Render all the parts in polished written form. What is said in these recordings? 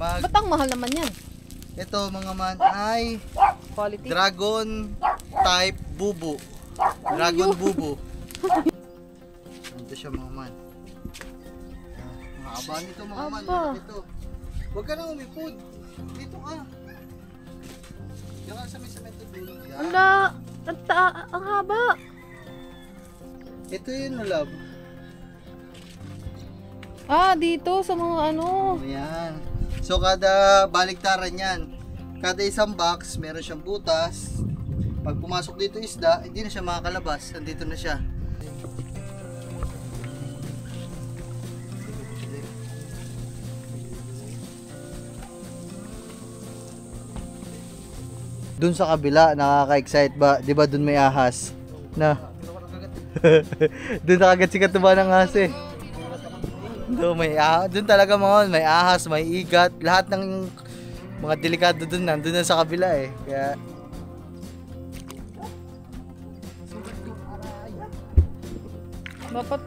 Ba't ang mahal naman yan? Ito mga man ay Quality? Dragon type bubu. Dragon bubu. Ito siya mga man. Mga aba nito mga man. Aba. Ito. Huwag ka na umipod. Dito ka. Diyan ka sa may semento dulo. Ala, ang haba. Ito yun no love. Ah, dito sa mga ano. Ayan. So kada baliktaran yan. Kada isang box meron siyang butas. Pag pumasok dito isda, hindi na siya makakalabas. Nandito na siya. Dun sa kabila, nakaka-excite ba? 'Di ba dun may ahas? Na. Dun nakagat si katuba ng ahas eh. Dun talaga may ahas, may igat, lahat ng mga delikado dun nandun na sa kabila eh. Kaya Dapat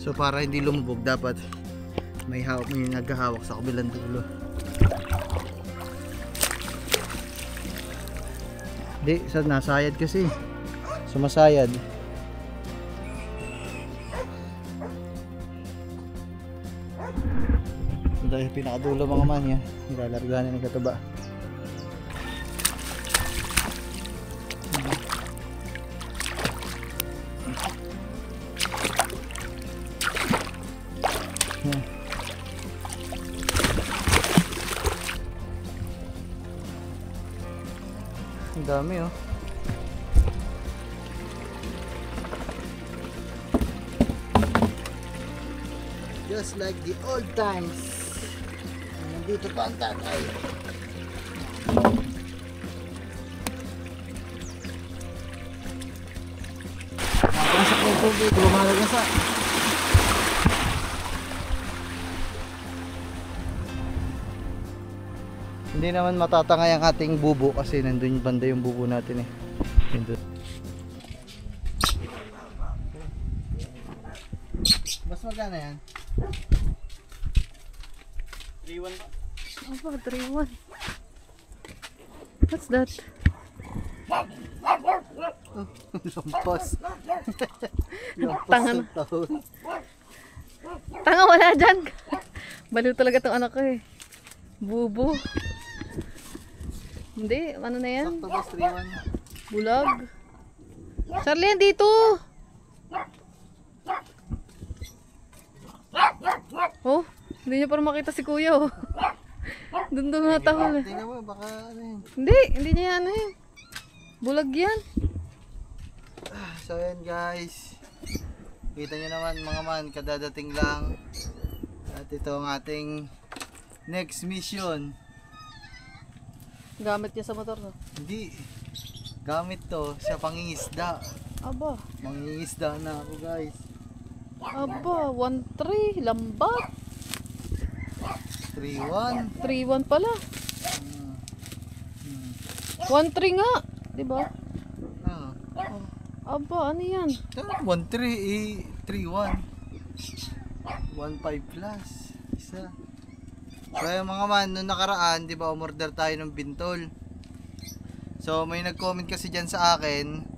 so para hindi lumubog dapat may naghahawak sa kabilang dulo. Di, nasayad kasi. Sumasayad. Dahil pinakadulo mga man yan. Nilalargahan ng katuba. Ang dami oh. Just like the old times. Nandito pa ang tatay. Napasok ng tubig, lumalagasa. Hindi naman matatangay ang ating bubo kasi nandun yung banda yung bubo natin eh. Nandun. Mas magana yan? 3-1 ba? Aba, 3-1. What's that? Lampas. Lampas Tanga ng taon. Tanga, wala dyan. Baliw talaga tong anak ko eh. Bubo. Hindi, ano na yan? Sakto ba 3-1? Bulag. Charlie, yan dito. Oh, hindi niya parang makita si kuya oh. Doon natahol eh. Tingnan mo, baka ano yun. Hindi niya ano eh. Bulag yan. So yan guys. Kita nyo naman mga man, kadadating lang. At ito ang ating next mission. Gamit niya sa motor no? Hindi. Gamit to sa pangingisda. Aba. Mangingisda na ako guys. Aba, 1-3. Lambat. 3-1. 3-1 pala. 1-3 nga. Diba? Ah. Aba, ano yan? 1-3 eh, 3-1. 1-5 plus. Isa. So yung mga man, nung nakaraan, di ba, umorder tayo ng bintol. So may nag-comment kasi dyan sa akin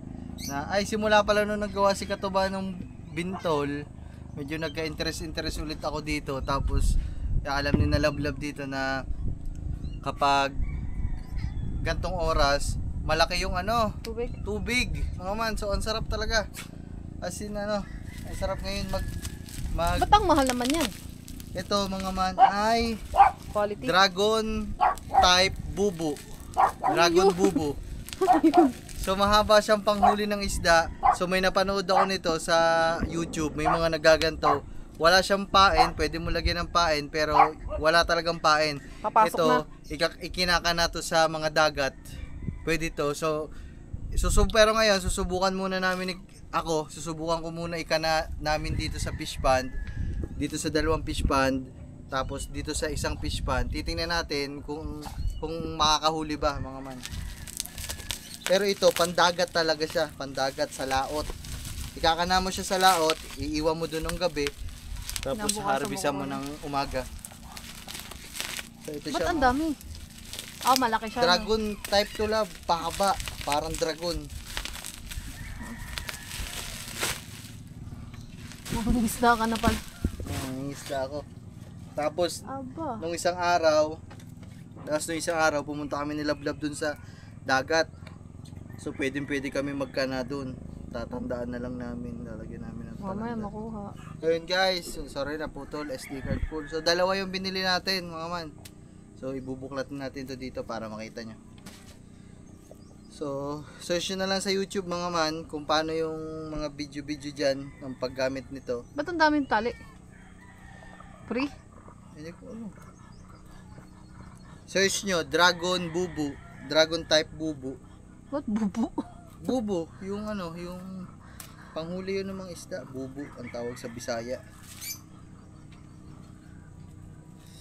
na, ay simula pala nung naggawa si Katuba ng bintol, medyo nagka-interest ulit ako dito. Tapos, alam ni na love dito na kapag gantong oras, malaki yung ano, tubig. Mga man, so ang sarap talaga. As in ano, ang sarap ngayon Ba't ang mahal naman yan? Ito mga man ay Quality? Dragon type bubu. Dragon bubu. So mahaba siyang panghuli ng isda. So may napanood ako nito sa YouTube. May mga nagaganto. Wala siyang pain, pwede mo lagyan ng pain pero wala talagang pain. Papasok ito, na. ikinaka na to sa mga dagat. Pwede to. So pero ngayon susubukan muna namin susubukan ko muna ikana namin dito sa fish pond. Dito sa dalawang fish pond, tapos dito sa isang fish pond. Titingnan natin kung makakahuli ba mga man. Pero ito, pandagat talaga siya. Pandagat sa laot. Ikakana mo siya sa laot, iiwan mo doon ng gabi. Tapos Nabukasan harvestan mo mo ng umaga. So, ito Ba't siya. ang dami? Ah, malaki siya. Dragon type to love. Pahaba. Parang dragon. Isda ka na pala. Nangingisda ako. Tapos, Aba. nung isang araw, pumunta kami ni Lablab dun sa dagat. So, pwede kami magkana dun. Tatandaan na lang namin, lalagyan namin ng Mamaya talanda. makuha. So, yun guys, sorry na putol, SD card full. So, dalawa yung binili natin, mga man. So, ibubuklat natin to dito para makita nyo. So, search nyo na lang sa YouTube, mga man, kung paano yung mga video dyan ng paggamit nito. Ba't ang daming tali? Free? Hindi ko ano. Search nyo, Dragon Bubu. Dragon type Bubu. Ba't bubu? Bubu, yung ano, yung panghuli yun ng mga isda. Bubu, ang tawag sa Bisaya.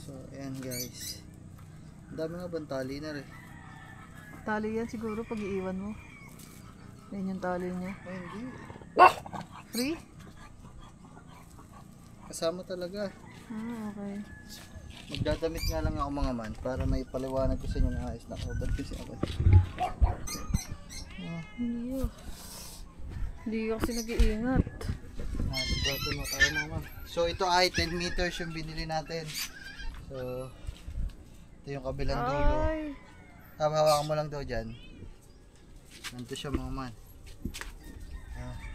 So, ayan guys. Ang dami nga bang tali na rin? Tali yan siguro pag iiwan mo. Yan yung tali niya. Ay, hindi. Free? Kasama talaga. Ah, okay. Magdadamit nga lang ako mga man para may paliwanag ko sa inyo na ayos na ako. Ba't kasi ako? Hindi. Hindi kasi nag-iingat. Nakasabrato na tayo mga man. So ito ay 10 meters yung binili natin. So ito yung kabilang dulo. Ay. Hawakan mo lang daw dyan. Nandito siya mga man.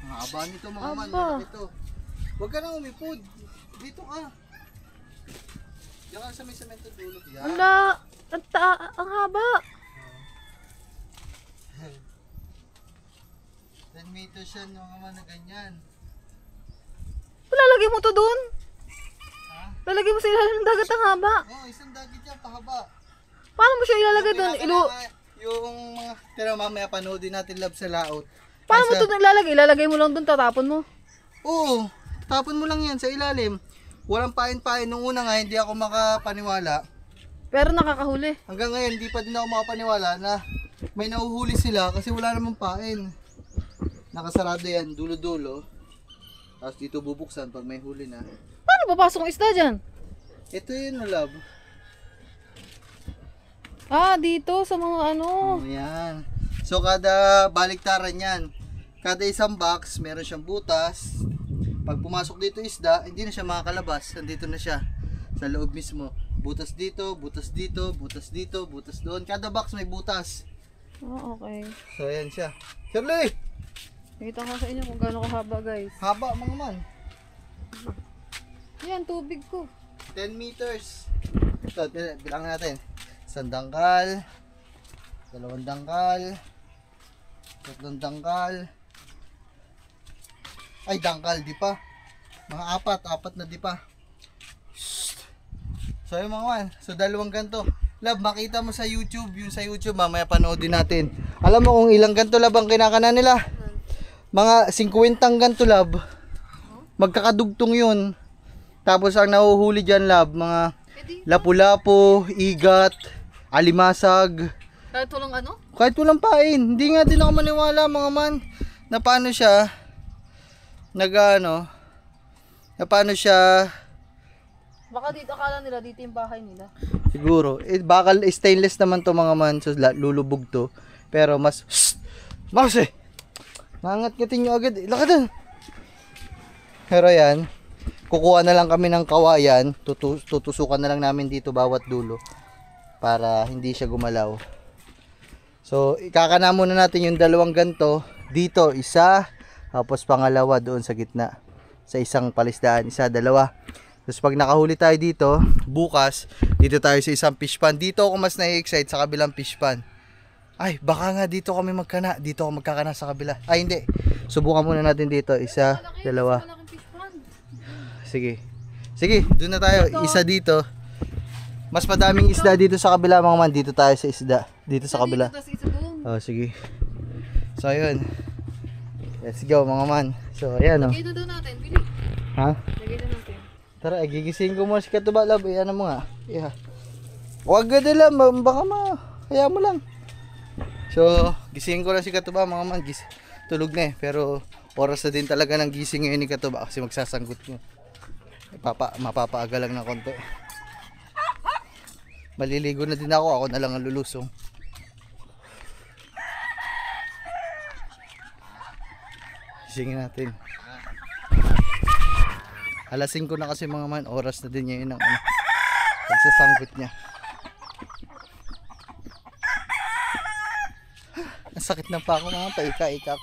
Mga aba nito mga man. Aba. Malaki to. Huwag ka nang umipod. Dito ka. Diyan ka sa may semento dulo. Yan. Wala. Ang haba. 10 meters yan mga man na ganyan. Lalagay mo to dun. Ha? Lalagay mo sa ilalim ng dagat ang haba. Oh, isang dagit yan pahaba. Paano mo siya ilalagay dun? Yung mga, pero mamaya panoodin natin love sa laot. Paano mo to ilalagay? Ilalagay mo lang dun, tatapon mo. Oo, tapon mo lang yan sa ilalim. Walang pain-pain. Nung una nga, hindi ako makapaniwala. Pero nakakahuli. Hanggang ngayon, hindi pa din ako makapaniwala na may nauhuli sila kasi wala namang pain. Nakasarado yan, dulo-dulo. Tapos dito bubuksan pag may huli na. Paano papasok ang isda dyan? Ito yun, love. Ah, dito sa mga ano. Oh, yan. So, kada baliktaran yan. Kada isang box, meron siyang butas. Pag pumasok dito isda, hindi na siya makakalabas. Nandito na siya sa loob mismo. Butas dito, butas dito, butas dito, butas doon. Kada box may butas. Oh, okay. So, ayan siya. Shirley! Kita ko sa inyo kung gaano kahaba, guys. Haba mga man. Yan, tubig ko. 10 meters. Ito, bilangan natin. Isang dangkal. Dalawang dangkal. Tatlong dangkal. Ay, dangkal, di pa. Mga apat na di pa. So, yung mga man. So, dalawang ganto. Love, makita mo sa YouTube. Yung sa YouTube, mamaya panoodin natin. Alam mo kung ilang ganto love ang kinakana nila? Mga 50 ganto love. Magkakadugtong yun. Tapos, ang nahuhuli dyan love, mga lapu-lapu, igat, alimasag. Kahit walang ano? Kahit walang pain. Hindi nga din ako maniwala mga man. Na paano siya na paano siya Baka dito, akala nila dito yung bahay nila. siguro bakal stainless naman to mga man, so lulubog to, pero mas nangat-ngatin nyo agad, lakad. Pero yan, kukuha na lang kami ng kawayan, tutusukan na lang namin dito bawat dulo para hindi siya gumalaw. So ikakana muna natin yung dalawang ganto dito, isa, tapos pangalawa doon sa gitna. Sa isang palisdaan, isa, dalawa. Tapos pag nakahuli tayo dito, bukas, dito tayo sa isang fish pan. Dito ako mas na-excite sa kabilang fish pan. Ay, baka nga dito kami magkana. Dito ako magkakana sa kabila. Ay, hindi. Subukan muna natin dito. Isa, dalawa. Sige. Sige, doon na tayo. Isa dito. Mas madaming isda dito sa kabila mga man. Dito tayo sa isda. Dito sa kabila. Oh, sige. So, ayun. Let's go mga man. So, ayan o. Lagay na daw natin, bili. Ha? Lagay na natin. Tara, gigising ko muna si Katuba Lab. Ayan mo nga. Yeah. Huwag ka nila. Baka kaya mo lang. So, gisingin ko lang si Katuba mga man. Tulog na eh. Pero oras na din talaga ng gising ngayon ni Katuba kasi magsasanggot niya. Mapapaaga lang ng konti. Maliligo na din ako. Ako na lang ang lulusong. Gisingin natin. Alas 5 na kasi mga man. Oras na din niya yun ang pagsasanggot niya. Ang sakit na pa ako mga paika-ikak.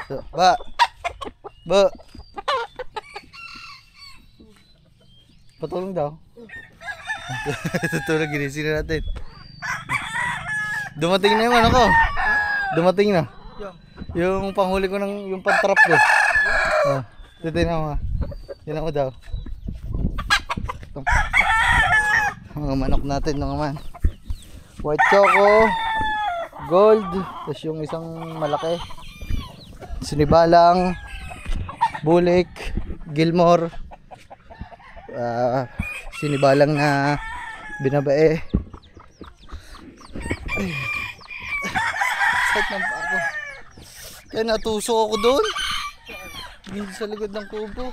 So, ba. Patulong daw. Tutulog, ginising na natin. Dumating na yung ano ko. Dumating na. Yung panghuli ko ng yung pantrap ko. Oh, titignan mo. Yan ako daw. Mga manok natin naman. White choco, gold, tapos yung isang malaki. Sinibalang, bulik, Gilmore, sinibalang na binabae. Sakit ng pa ako. Kaya natusok ako doon. Hindi sa likod ng kubo.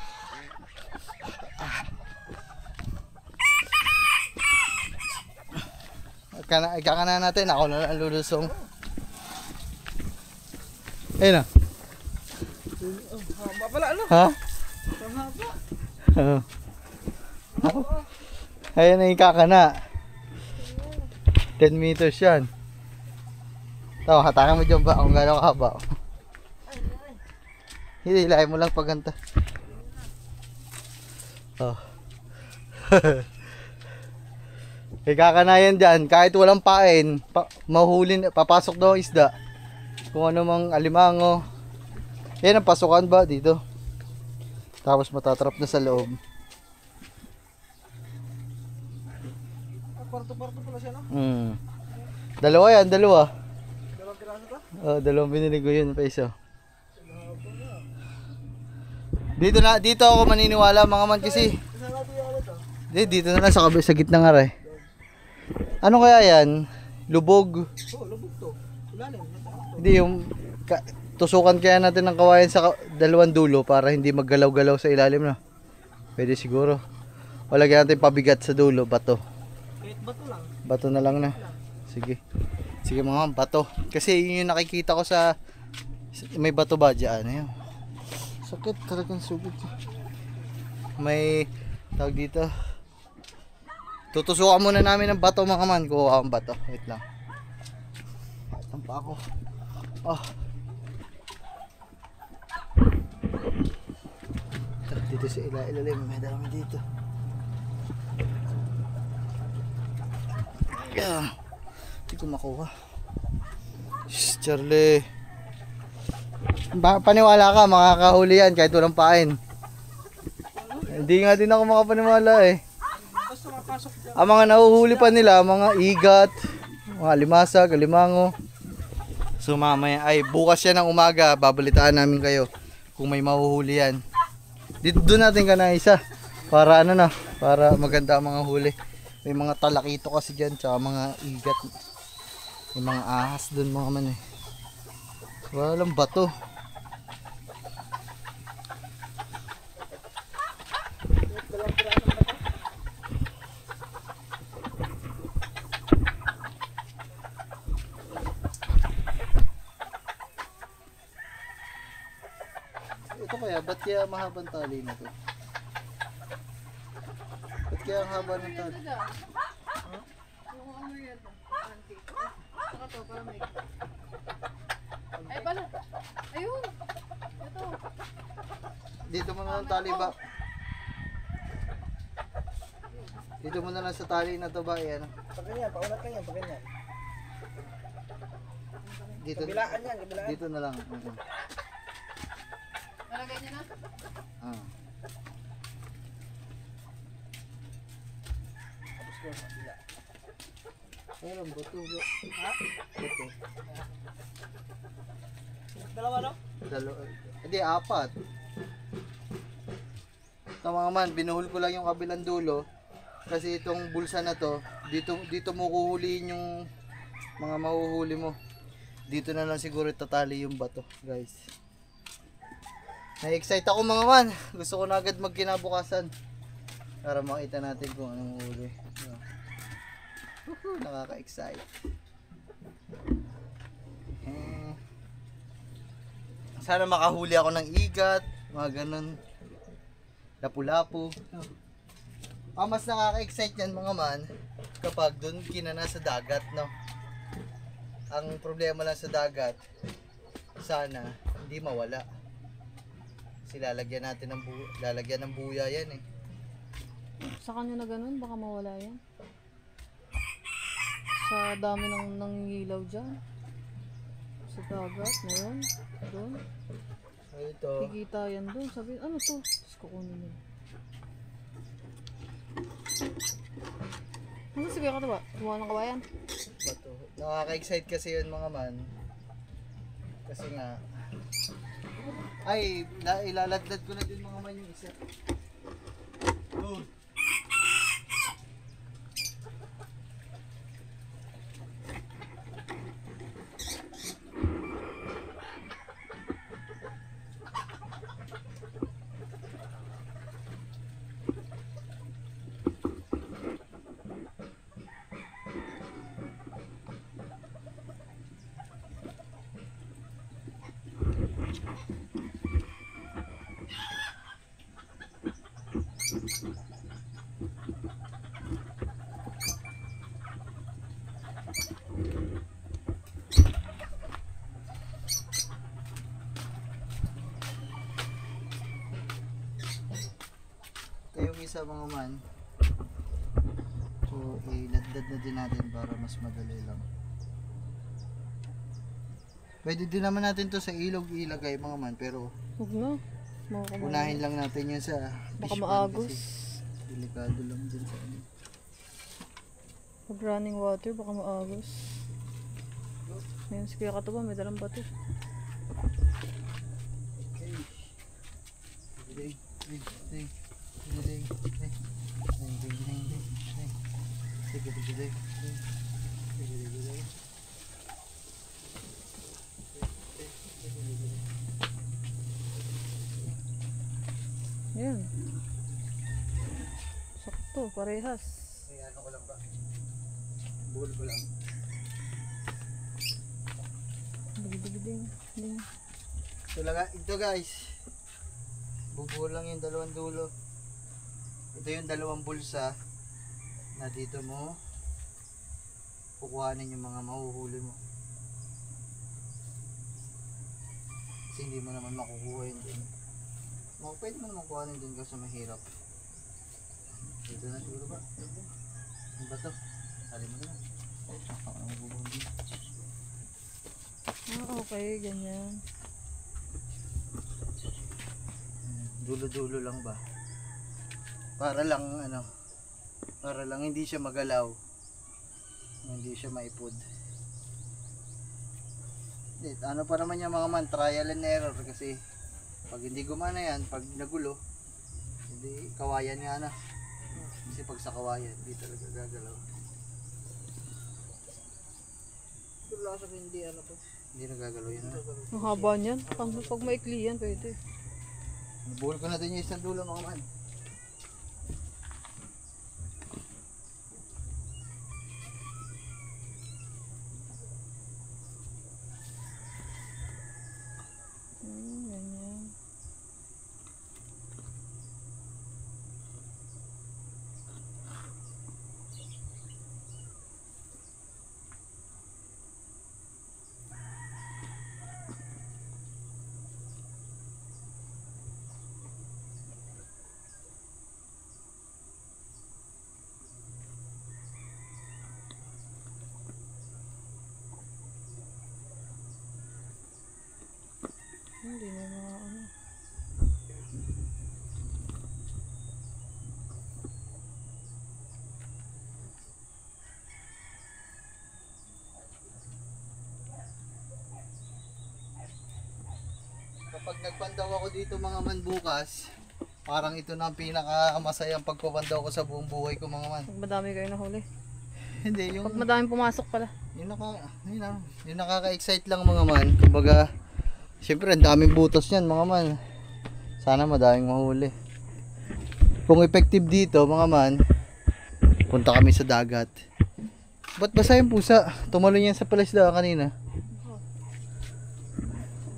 Ikakana natin. Ako na lang lulusong. Ayun na. Haba pala ano? Ha? Haba. Oo. Ayun na yung kakana. 10 meters yan. Ito, hatakan mo dyan ba kung gano'ng kahaba. Hindi, hilahin mo lang paganta. Oh. Kakanayan dyan, kahit walang pain, mahulin, papasok daw ang isda. Kung ano mang alimango. Yan ang pasukan ba dito. Tapos matatrap na sa loob. Parto-parto pala siya no? Dalawa yan, dalawa. Dalawang piraso to? Oh, dalawang binili ko yun pa isa. Dito ako maniniwala mga man kasi. Saan natin yung ano to? Dito na lang sa gitna nga rin. Ano kaya yan? Lubog. Oo, lubog to. Ilalim. Hindi yung tusukan kaya natin ng kawayan sa dalawang dulo para hindi maggalaw-galaw sa ilalim na. Pwede siguro. O lagyan natin pabigat sa dulo, bato. Kahit bato lang. Bato na lang na. Sige. Sige mga bato. Kasi yun yung nakikita ko sa may bato ba dyan. Ayun. Sakit talagang sugod. May tawag dito. Tutusukan muna namin ng bato mga man. Kuha akong bato. Wait lang. Atang pa ako. Oh. Dito sa ilalim. May dami dito. Yeah. Hindi ko makuha. Shhh, Charlie. Paniwala ka, makakahuli yan kahit walang pain. Hindi nga din ako makapaniwala eh. Basta mapasok dyan. Ang mga nahuhuli pa nila, mga igat, mga limasag, alimango. So mamaya, ay bukas yan ng umaga, babalitaan namin kayo kung may mahuhuli yan. Dito doon natin ka na isa. Para ano na, para maganda ang mga huli. May mga talakito kasi dyan, tsaka mga igat. May mga ahas doon mga man eh. Walang bato. Ito kaya, ba't kaya mahabang tali na to? Ba't kaya ang haba ng tali? Ay, pala. Ayun. Ito. Dito mo na lang tali ba? Dito mo na lang sa tali na to ba? Ayan. Pag ganyan, paunat ka yan, pag ganyan. Dito, Kabilaan yan, kabilaan. dito na lang. Nalagay niyo na? Ah. Tapos ko, kabila. Ayun, bato. Ha? Bato. Dalawa no? Hindi, apat. Ito mga man, binuhol ko lang yung kabilang dulo. Kasi itong bulsa na to, dito mo kuhuliin yung mga mahuhuli mo. Dito na lang siguro tatali yung bato, guys. Na-excite ako mga man. Gusto ko na agad magkinabukasan para makita natin kung anong huli. Nakaka-excite. Sana makahuli ako ng igat, mga ganun. Lapu-lapu. Mas nakaka-excite yan mga man kapag doon kinana sa dagat, no? Ang problema lang sa dagat, sana hindi mawala. Kasi lalagyan natin ng lalagyan ng buya yan eh. Sa kanya na ganun, baka mawala yan. Sa dami ng nangingilaw dyan. Sa dagat na yun. Doon. So ito, Kikita yan doon. Sabi, ano to? Tapos kukunin nila. Ano sige ka ito ba? Kumuha ng kawayan? bato. Nakaka-excite kasi yun mga man. Kasi nga, ay, ilaladlad ko na din mga man yung isa. Oh. Ito yung isa mga man. So, iladlad na din natin para mas madali lang. Pwede din naman natin to sa ilog ilagay mga man, pero Huwag na. Baka unahin lang natin yun sa baka fish pond maagos. kasi delikado lang din sa ano. Pag running water, baka maagos. Ngayon, si Kuya Katuba, may dalang bato. Okay. Ding, ding, ding, ding, ding, ding, ding, ding, ding, ding. Sige, sige, ding, ding. Sige, sige, ding. Yan. Sakto, parehas. May ano ko lang ba? Buhol ko lang. Digdig-ding. Ding. Ito guys. Bubuhol lang yung dalawang dulo. Ito yung dalawang bulsa na dito mo kukuhanin yung mga mahuhuli mo. Kasi hindi mo naman makukuha yun din. Pwede mo naman kuhanin din kasi mahirap. Dito na siguro ba? Ano ba ito? Sali mo na. Ako ang bubuhol. Okay, ganyan. Dulo-dulo lang ba? Para lang ano, para lang hindi siya magalaw. Hindi siya maipod. Ano pa naman yung mga man, trial and error kasi pag hindi gumana yan, pag nagulo, hindi kawayan nga na. Kasi pag sa kawayan, hindi talaga gagalaw. Wala sa hindi ano to. Hindi nagagalaw yun. Ang haba niyan. Pag maikli yan, pwede. Buhol ko na din yung isang dulo mga man. Ganyan. Hindi na ano. Kapag nagpandaw ako dito mga man bukas, Parang ito na ang pinakamasayang pagpapandaw ko sa buong buhay ko mga man. Pag madami kayo nahuli. Hindi, yung Pag madaming pumasok pala. yung nakaka-excite lang mga man. Kumbaga, siyempre ang daming butas niyan mga man. Sana madaming mahuli. Kung effective dito mga man, punta kami sa dagat. Ba't basa yung pusa? Tumalon yan sa palisda kanina.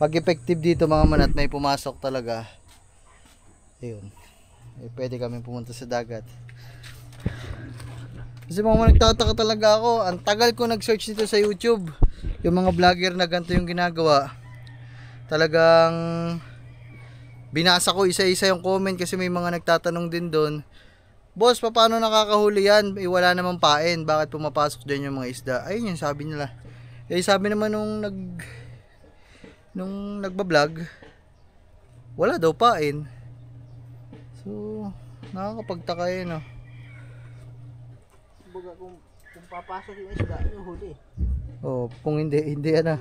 Pag effective dito mga man at may pumasok talaga, ayun, pwede kami pumunta sa dagat. Kasi mga man, nagtataka talaga ako. Ang tagal ko nag-search nito sa YouTube. Yung mga vlogger na ganito yung ginagawa. Talagang binasa ko isa-isa yung comment kasi may mga nagtatanong din doon. Boss, paano nakakahuli yan? Wala namang pain. Bakit pumapasok dyan yung mga isda? Ayun yung sabi nila. Sabi naman nung nagbablog, wala daw pain. So, nakakapagtaka yun, no? Kumbaga kung papasok yung isda, yung huli. Oh, kung hindi ano.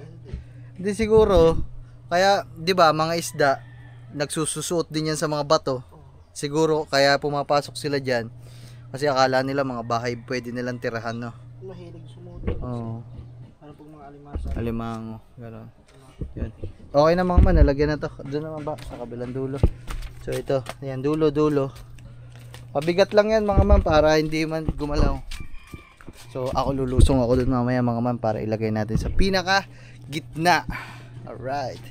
Hindi siguro. Kaya, 'di ba, mga isda nagsususuot din yan sa mga bato. Siguro kaya pumapasok sila diyan. Kasi akala nila mga bahay pwede nilang tirahan, no. Mahilig sumudol. Oo. Ano pag mga alimasa. Alimango, gano'n. Yan. Okay na mga man, nalagyan na to. Doon naman ba sa kabilang dulo. So ito, ayan dulo. Pabigat lang yan mga man para hindi man gumalaw. So ako lulusong ako doon mamaya mga man para ilagay natin sa pinaka gitna. Alright.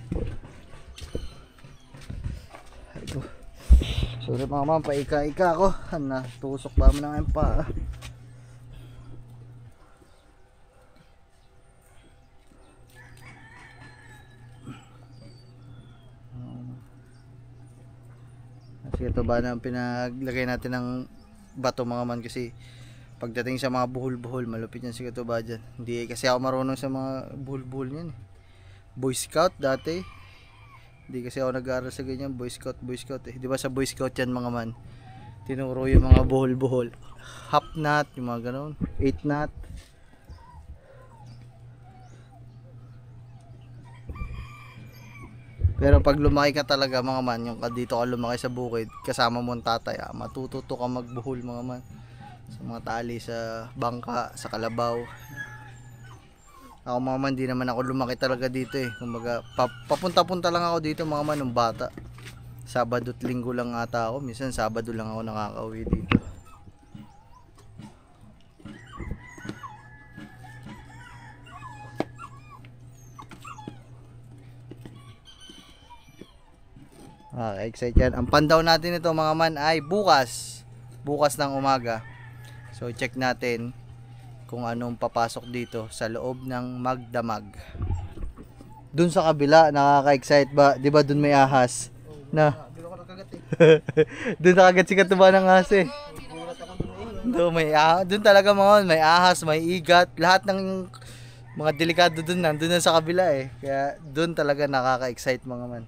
Ito. Sorry mga man, paika-ika ako. Tusok ba mo na ngayon pa. Kasi ito ba na pinaglagay natin ng bato mga man kasi pagdating sa mga buhol-buhol malupit yan si Katuba dyan. Hindi kasi ako marunong sa mga buhol-buhol yan. Boy Scout dati. Hindi kasi ako nag-aaral sa ganyan. Boy Scout eh. Di ba sa Boy Scout yan mga man? Tinuro yung mga buhol-buhol. Half knot, yung mga ganon. 8 knot. Pero pag lumaki ka talaga mga man, yung dito ka lumaki sa bukid, kasama mo ang tatay, matututo ka magbuhol mga man. Sa mga tali sa bangka, sa kalabaw. Ako mga man, di naman ako lumaki talaga dito eh. Kumbaga, papunta-punta lang ako dito mga man nung bata. Sabado at linggo lang ata ako. Minsan Sabado lang ako nakakauwi dito. Excited yan. Ang pandaw natin ito mga man ay bukas ng umaga. So check natin kung anong papasok dito sa loob ng magdamag. Dun sa kabila, nakaka-excite ba? Di ba dun may ahas? Na? Dun nakagat si Katuba ng ahas eh. Dun talaga mga may ahas, may igat. Lahat ng mga delikado dun nandun na sa kabila eh. Kaya dun talaga nakaka-excite mga man.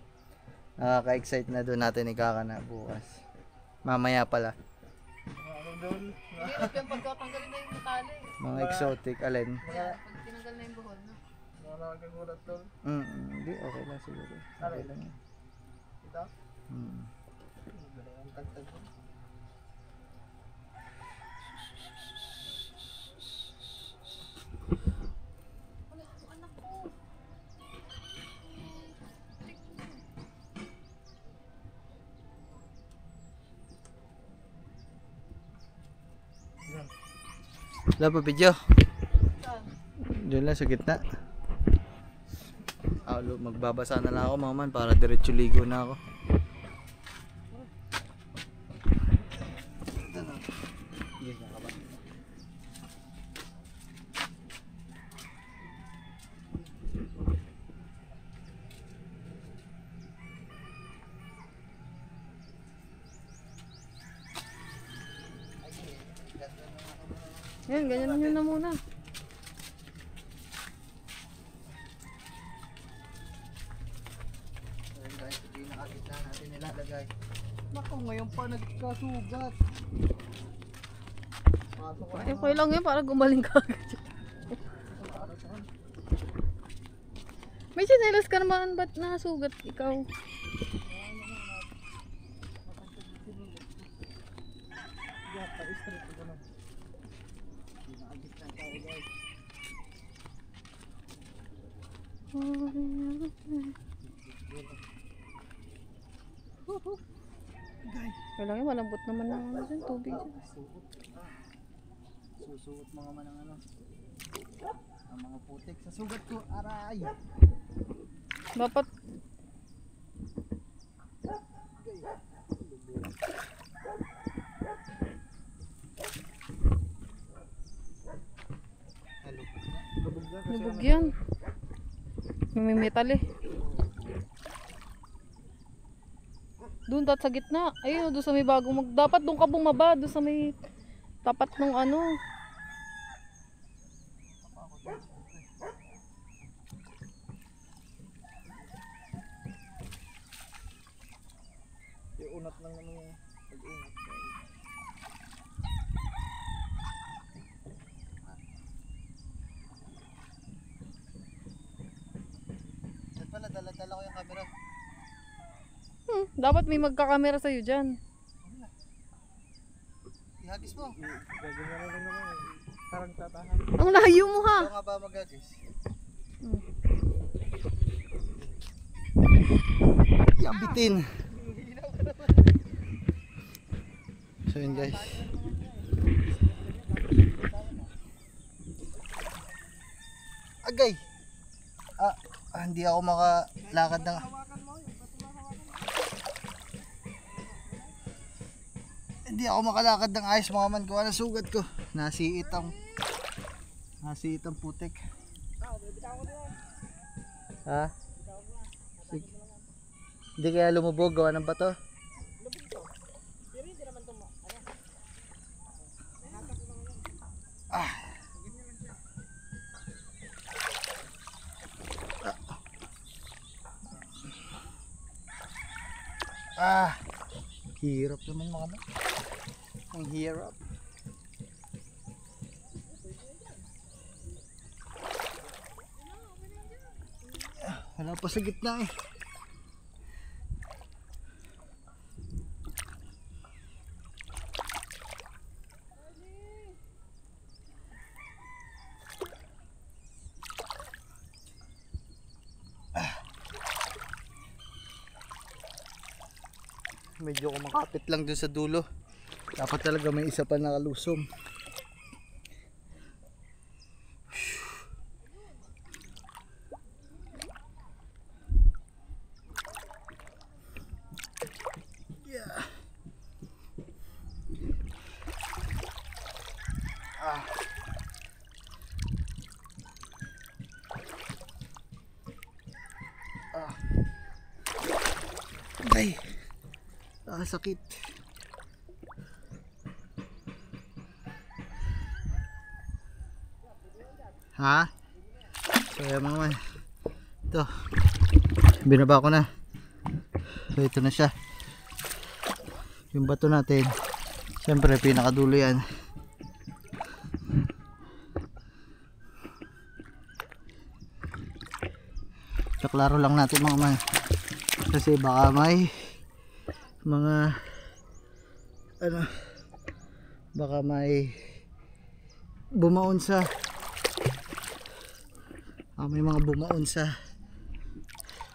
Nakaka-excite na doon natin ikakana bukas. Mamaya pala. Hirap yung pagkatanggalin na yung tali. Mga exotic, alin? Pag tinanggal na yung buhol, no? Nakakagulat doon. Hindi, okay lang siguro. Okay lang yan. Ito? Ang tagtag ko. Anak ko. Wala pa video. Saan? Diyan lang sa gitna. Magbabasa na lang ako mga man para diretso ligo na ako. Yan, ganyan nyo na muna. Ayan guys, ito yung nakakita natin nilalagay. Naku, ngayon pa nagkasugat. Ay, okay lang yun, para gumaling ka agad. May sinelas ka naman, ba't nakasugat ikaw? Wala nga, malambot naman ng ano dyan, tubig dyan. Susuot mga man ang ano. Ang mga putik sa sugat ko. Aray! Dapat, Lubog na kasi lubog yan. May metal eh. Doon, sa gitna. Ayun, doon sa may bagong dapat doon ka bumaba, doon sa may tapat ng ano. unat lang naman yung pag-unat. Yan pala, dala-dala ko yung camera. Dapat may magkakamera sa'yo dyan. Ihagis mo. Gaganyan lang naman. Parang tatahan. Ang layo mo ha! Ikaw nga ba magagis? Yan, bitin. So yun guys. Agay! Hindi ako makalakad ng... Hindi ako makalakad ng ayos mga man. Kuha na sugat ko. Nasiit ang putik. Ha? Sige. Hindi kaya lumubog. Gawa ng bato. Hirap naman mga man. Ang hirap. Wala pa sa gitna eh. Medyo kumakapit lang dun sa dulo. Dapat talaga may isa pa nakalusong. Yeah. Ay. Sakit. Ha? So yan mga man. Ito. Binaba ko na. So ito na siya. Yung bato natin. Siyempre pinakadulo yan. Saklaro lang natin mga man. Kasi baka may mga baka may bumaon sa may mga bumaon sa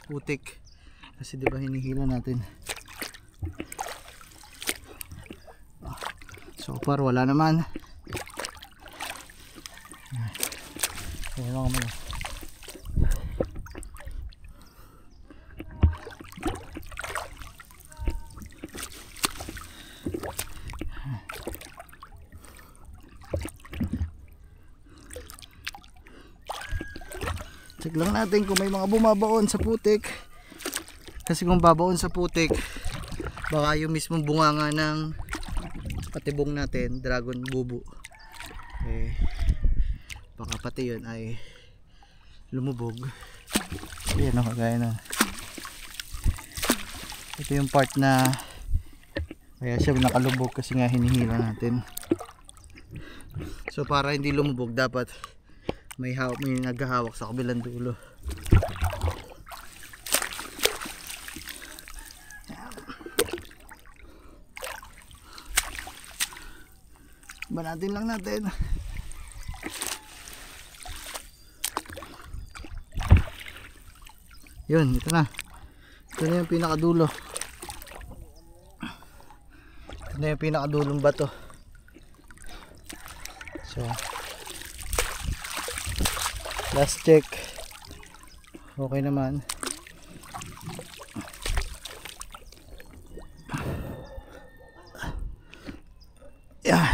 putik kasi diba hinihila natin. So far wala naman. Ayan mga mga check lang natin kung may mga bumabaon sa putik. Kasi kung babaon sa putik, baka yung mismong bunganga ng patibong natin, dragon bubo, baka pati yun ay lumubog. Ayan o, kagaya na. Ito yung part na kaya siya nakalubog kasi nga hinihila natin. So para hindi lumubog, dapat may naghahawak sa kabilang dulo. Banatin lang natin. Yun, ito na. Ito na yung pinakadulo. Ito na yung pinakadulong bato. So, last check. Okay naman. Yeah.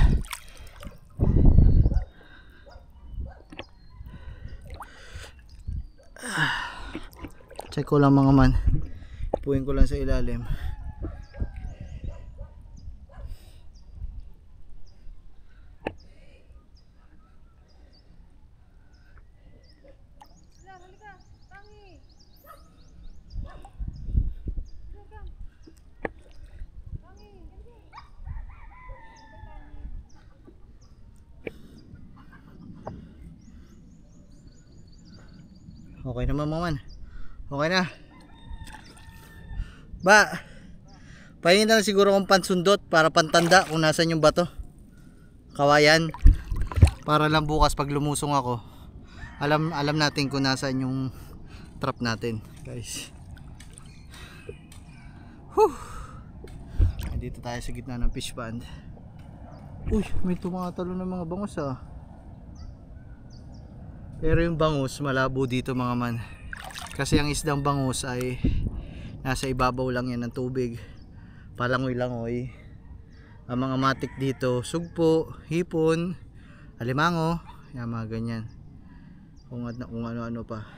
Check ko lang mga man. Ipuin ko lang sa ilalim. Okay naman mga man. Okay na. Ba, pahingin na lang siguro kong pansundot para pantanda kung nasan yung bato. Kawayan. Para lang bukas pag lumusong ako, alam natin kung nasan yung trap natin, guys. Whew. Dito tayo sa gitna ng fish pond. Uy, may tumatalo ng mga bangus ah. Pero yung bangus malabo dito mga man. Kasi ang isdang bangus ay nasa ibabaw lang yan ng tubig. Palangoy-langoy. Ang mga matik dito, sugpo, hipon, alimango, yan mga ganyan. Kung ano-ano pa.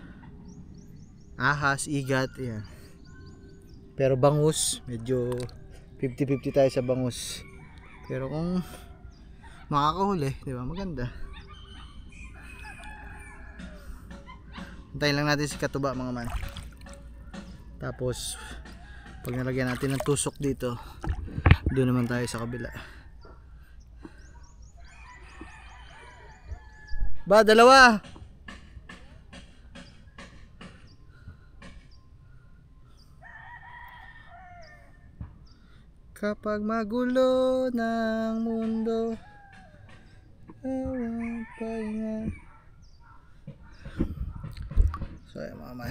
Ahas, igat, yan. Pero bangus, medyo 50-50 tayo sa bangus. Pero kung makakahuli, di ba, maganda. Hintayin lang natin si katuba mga man. Tapos pag nalagyan natin ng tusok dito, doon naman tayo sa kabila. Ba, dalawa. Kapag magulo ng mundo, awang pahinga. So ayan mga man,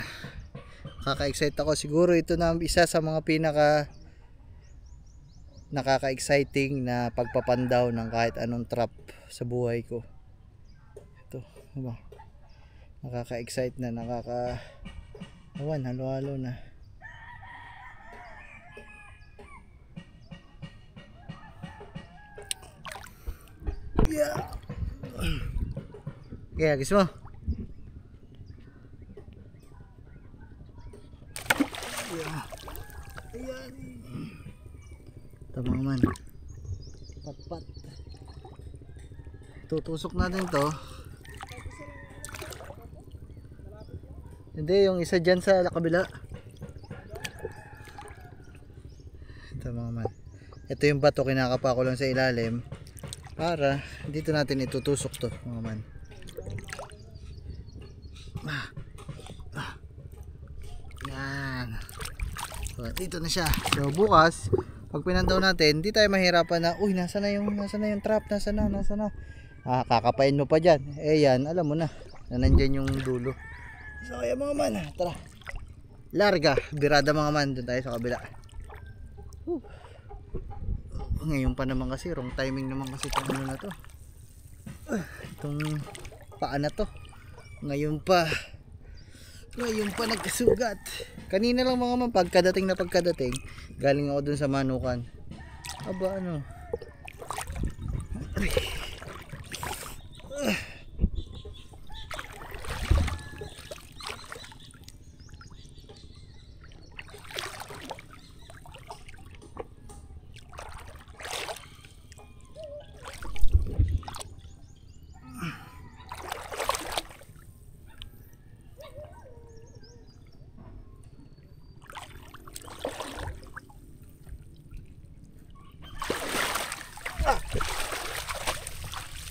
kaka-excite ako. Siguro ito na isa sa mga pinaka nakaka-exciting na pagpapandaw ng kahit anong trap sa buhay ko. Ito, diba? Nakaka-excite na, halo-halo na. Yeah. Kaya gusto mo? Ayan. Ito mga man, pat. Tutusok natin to. Hindi, yung isa dyan sa kabila. Ito mga man, ito yung bato, kinakapa ko lang sa ilalim para dito natin itutusok to mga man. Yan. So, dito na siya. So bukas pag pinandaw natin, hindi tayo mahirapan na, uy, nasa na yung trap, nasa na. Kakapain mo pa dyan. Eh yan, alam mo na nandyan yung dulo. So ayan mga man, tara. Larga, birada mga man, doon tayo sa kabila. Ngayon pa naman kasi, wrong timing naman kasi itong ano na to. Itong paa na to. Ngayon pa nagkasugat. Kanina lang mga man, pagkadating, galing ako dun sa manukan. Aba ano,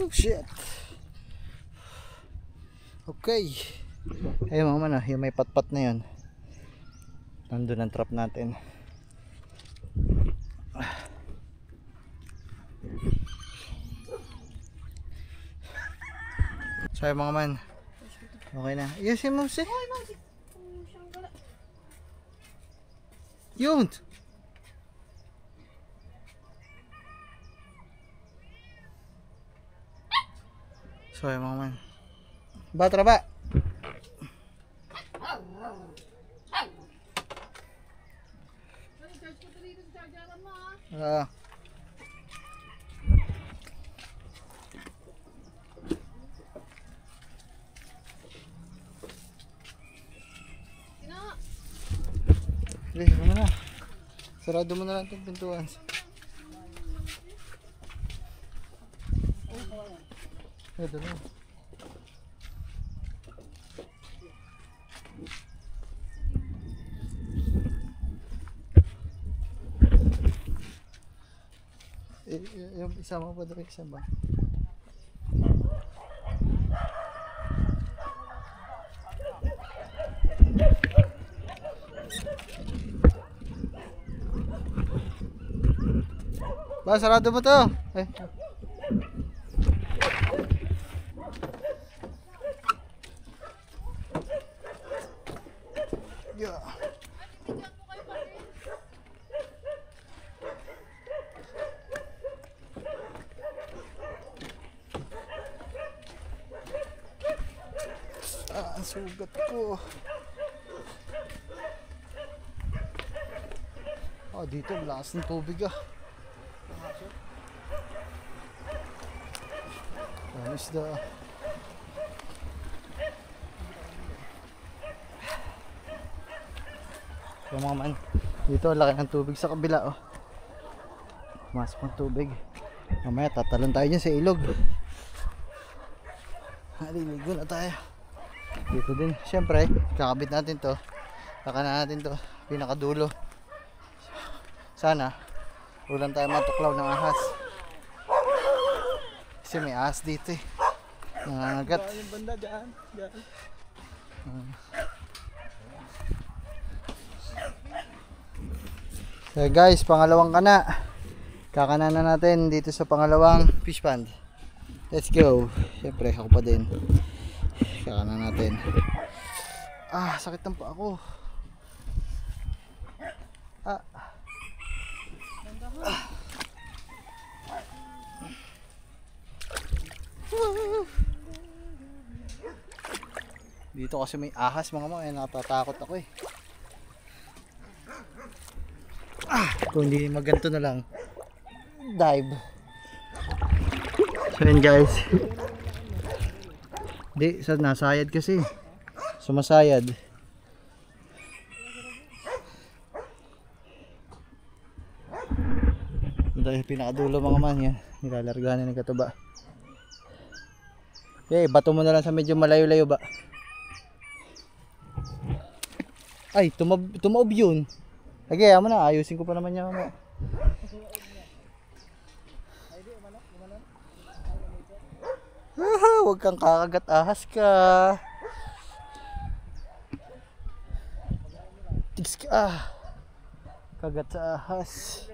oh shit. Okay. Ayun mga man, yung may patpat na yun, nandun ang trap natin. So ayun mga man, okay na. Yes, si Mom si. Yun! So yung mga man. Batra ba? Ah. Ano na? Sarado mo na lang itong pintuan. Ito na. Yung isama pa doon isa ba? Ba, sarado mo to. Eh. Yeah. Ang sugat ko. Oh, dito lakas ng tubig ah. Ang isda. Yung mga man, dito laki ng tubig sa kabila oh. Mas pang tubig. Mamaya tatalon tayo dyan sa ilog. Haliligo na tayo. Dito din, syempre, kakabit natin to. Kakanan natin to, pinakadulo. Sana, ulan tayo matuklaw ng ahas. Kasi may ahas dito eh. Nangangagat. Yung banda dyan. So guys, pangalawang kana. Kakanan na natin dito sa pangalawang fish pond. Let's go. Siyempre, ako pa din. Kakanan natin. Ah, sakit ng paa ko. Ah. Dito kasi may ahas mga natatakot ako eh. Kung hindi maganto na lang, dive. So yun guys. Di, nasayad kasi. Sumasayad. Dahil pinakadulo mga man yan. Nilalargahan ng katuba. Okay, bato mo na lang sa medyo malayo-layo ba. Ay, tumaob yun. Lagi, mo na, ayusin ko pa naman yan mamaya. Huwag kang kakagat, ahas ka. Tigs ka. Kagat sa ahas.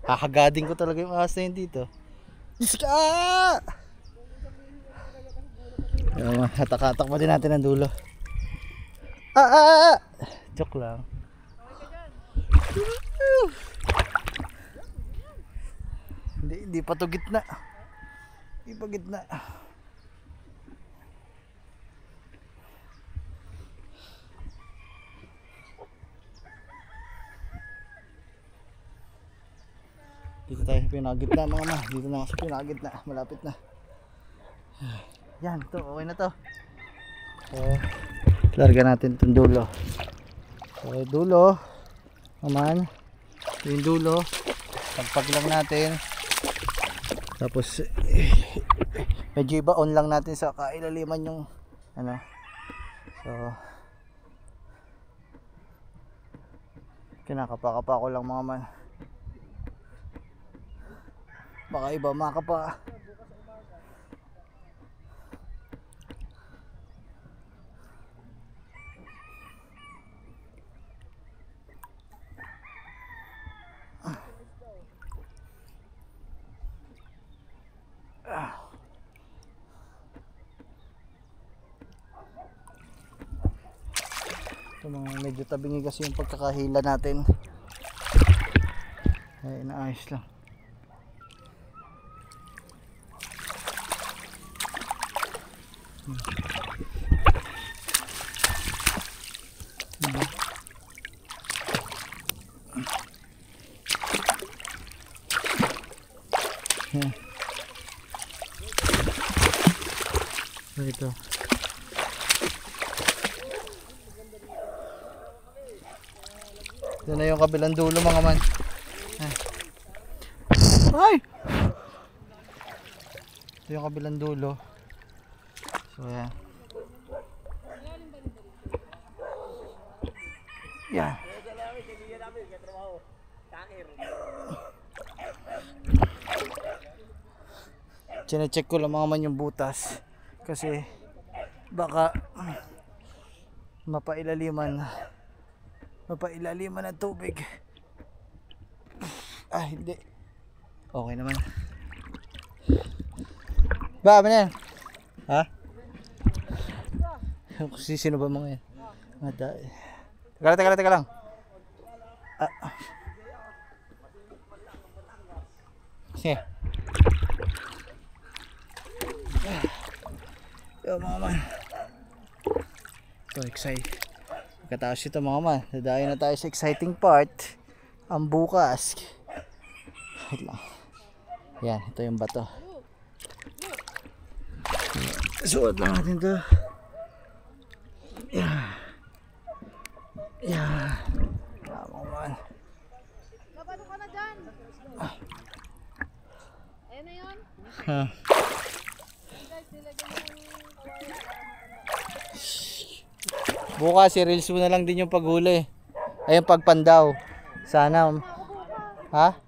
Hahagadin ko talaga yung ahas na yun dito. Tigs ka. Hatak-hatak pa din natin ang dulo. Joke lang. Hindi pa to gitna. Hindi pa gitna. Dito tayo pinagitna mga ma. Dito na kasi pinagitna. Malapit na. Yan, to okay na to. So, larga natin itong dulo. So, dulo naman, yung dulo pagpag lang natin, tapos medyo iba on lang natin sa kailaliman yung ano. So kinakapa-kapa ko lang mga man, baka iba makapa. Ito mga medyo tabingi kasi yung pagkakahila natin. Ay, naayos lang. Ito. Ito na yung kabilang dulo mga man. Ay! Ito yung kabilang dulo. So yan. Yan. Chine-check ko lang mga man yung butas. Kasi baka mapailaliman ng tubig. Hindi. Okay naman. Ba, ano yan? Ha? Sino ba mga yan? Teka lang. Sige. Yo mga man. So excited. Pagkatapos ito mga man, dadayo na tayo sa exciting part. Ang bukas. Wait lang. Yan, ito yung bato. Suot lang natin ito. Yan. Yan. Mga man. Kapano ka na dyan? Ayan na yun. Bukas i-reels mo na lang din yung paghuli. Ayun, pagpandaw. Sana. Ha?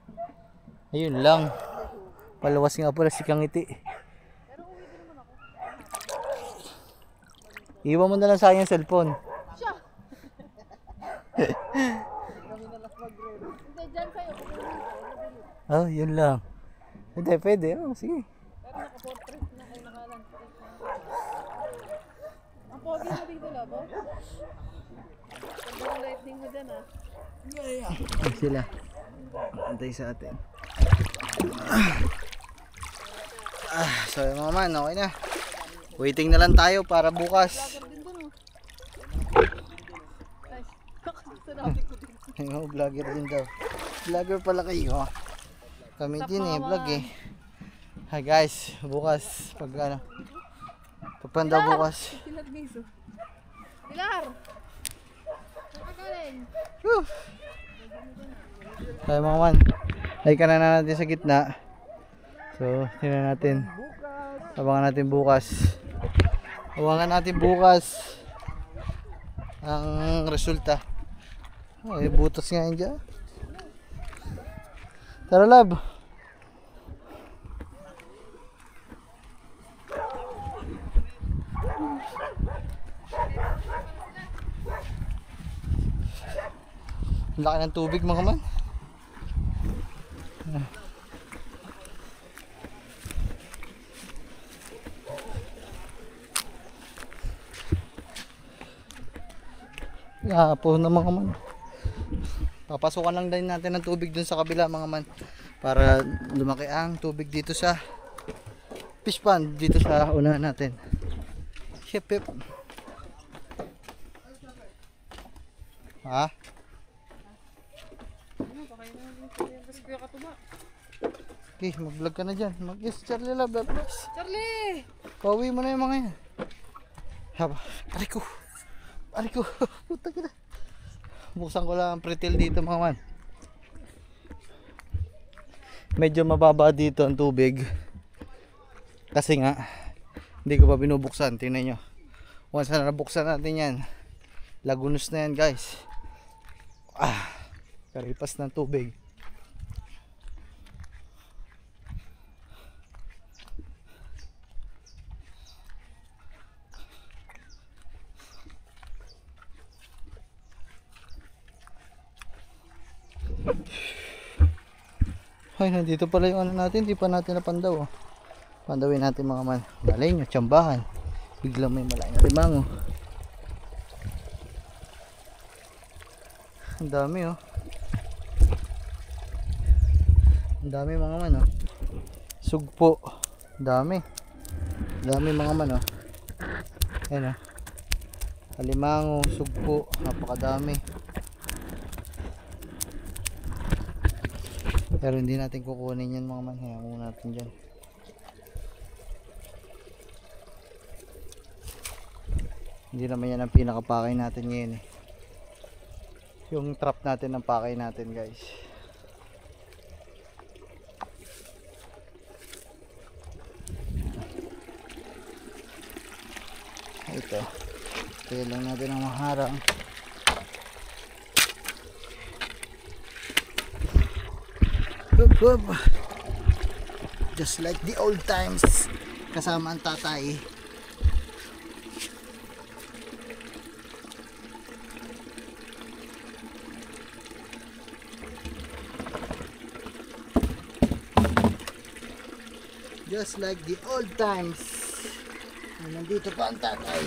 Ayun lang. Palawas nga pala si Kangiti. Iwan mo na lang sa akin yung cellphone. Siya! Hindi, dyan sa'yo. Oh, yun lang. Hindi, pwede. Oh, sige. Pero naka-portrait na kayo nakalan. Ang pogi mo dito, Labo. Ganda ng lightning mo dyan, ah. Ay, sila. Antay sa atin. So yung mga man, okay na. Waiting na lang tayo para bukas. Vlogger din dun, oh. Ay, sinabi ko din. Yung vlogger din daw. Vlogger pala kayo. Kami din eh, vlog eh. Hi guys, bukas pag ano. Pagpanda bukas. Pilar Miso. Pilar! Nakagaling. Woo! Tayo mga man. Like ka na natin sa gitna. So, tingnan natin. Abangan natin bukas. Ang resulta. Ay, butas nga yun dyan. Tara lab. Ang laki ng tubig mga man. Po na mga man. Papasukan lang din natin ng tubig dun sa kabila mga man. Para lumaki ang tubig dito sa fish pond dito sa unahan natin. Hip hip. Ha? Okay, mag-vlog ka na dyan. Mag-yes, Charlie Love, please. Charlie! Pauwi mo na yung mga yan. Haba, aray ko. Puta ka na. Buksan ko lang ang pretil dito mga man. Medyo mababa dito ang tubig. Kasi nga, hindi ko pa binubuksan. Tingnan nyo. Once na nabuksan natin yan, lagunos na yan guys. Karipas ng tubig. Ay, nandito pala yung ano natin, di pa natin napandaw. Pandawin natin mga man. Malay nyo, tsambahan. Biglang may malaking alimango. Ang dami oh. Ang dami mga man oh. Sugpo. Ang dami. Ang dami mga man oh. Ayan oh. Alimango, sugpo, napakadami. Pero hindi natin kukunin yan mga man. Hayaan muna natin dyan. Hindi naman yan ang pinakapakay natin ngayon eh. Yung trap natin ang pakay natin guys. Ito. Kaya lang natin ang maharang. Hup, hup. Just like the old times. Kasama ang tatay. Just like the old times. Nandito pa ang tatay.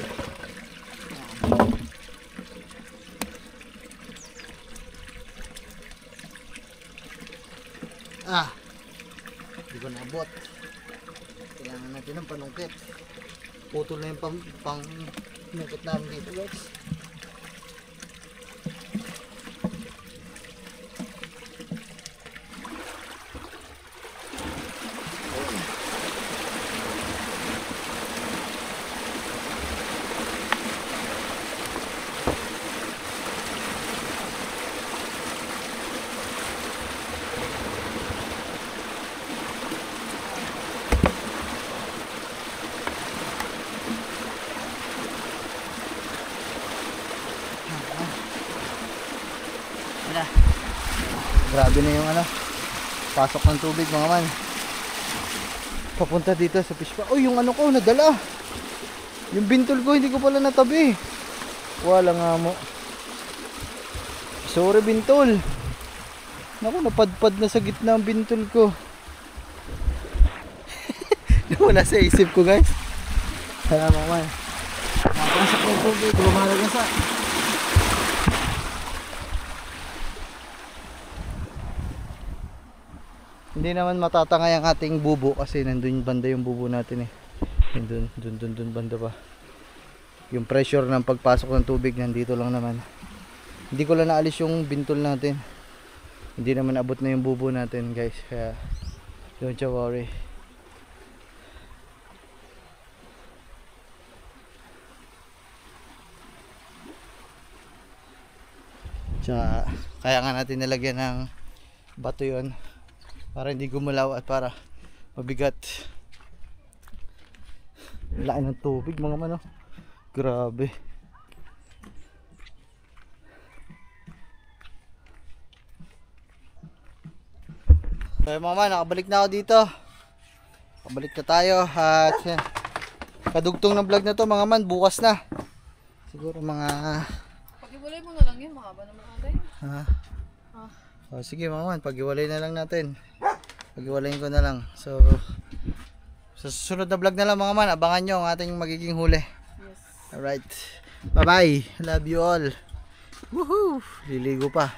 Hindi ko naabot. Kailangan natin ng panungkit. Putol na yung panungkit namin dito guys. Grabe na yung pasok ng tubig mga man. Papunta dito sa fish pa. Oh, yung ko nadala. Yung bintol ko hindi ko pala natabi. Wala nga mo. Sorry bintol. Naku, napadpad na sa gitna ang bintol ko. Wala sa isip ko guys. Kaya mga man. Napasok ng tubig. Lumarag na sa. Hindi naman matatangay ang ating bubo kasi nandun banda yung bubo natin eh. Dun banda pa. Yung pressure ng pagpasok ng tubig nandito lang naman. Hindi ko lang naalis yung bintol natin. Hindi naman abot na yung bubo natin guys. Kaya don't you worry. Tsaka kaya nga natin nilagyan ng bato yun. Para hindi gumalaw at para mabigat. Laki ng tubig mga mano. Grabe. So mga man, nakabalik na ako dito. Nakabalik na tayo. At yan. Kadugtong ng vlog na to mga man, bukas na. Siguro mga... Pag-iwalay mo na lang yun, mahaba naman natin. Ha? Oh, sige mga man, pag-iwalay na lang natin. Pag-iwalayin ko na lang. So, sa susunod na vlog na lang mga man, abangan nyo ang ating magiging huli. Yes. Alright. Bye bye. Love you all. Woohoo! Liligo pa.